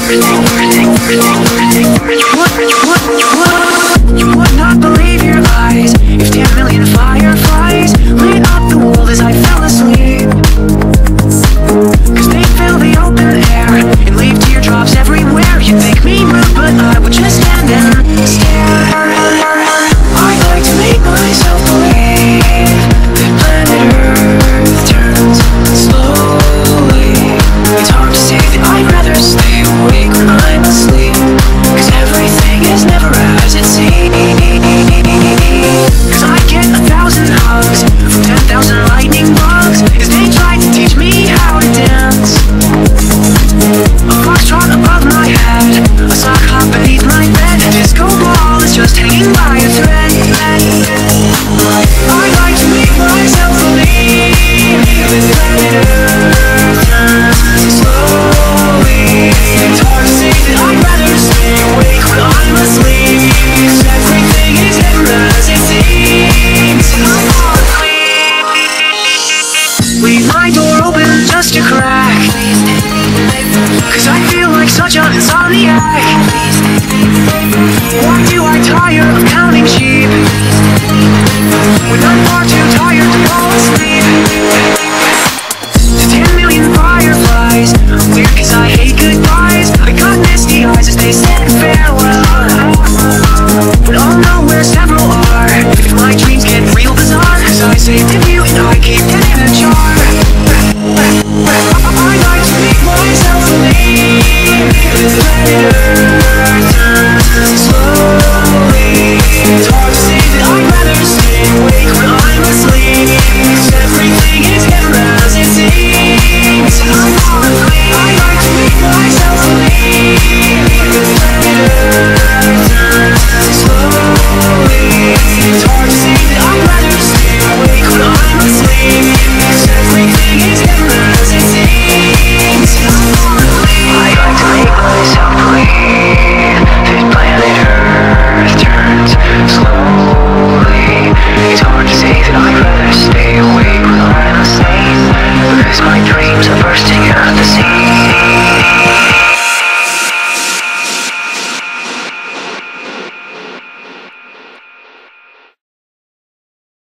You would not believe your eyes if 10 million fireflies lit up the world as I fell asleep. Cause they fill the open air and leave teardrops everywhere. You'd think me rude, but I would just stand and stare. I'd like to make myself believe that planet Earth turns slowly. It's hard to say that I'd rather stay awake when I'm asleep, cause everything is never as it seems. Cause I get 1,000 hugs from 10,000 lightning bugs as they try to teach me how to dance. A foxtrot above my head, a sock hop beneath my bed, a disco ball is just hanging by a thread. I'd like to make myself believe that planet Earth turns slowly. It's hard to say that I'd rather stay awake when I'm asleep, cause everything is never as it seems. Leave my door open just a crack, cause I feel like such an insomniac. Why do I tire of counting sheep when I'm far too tired to fall asleep?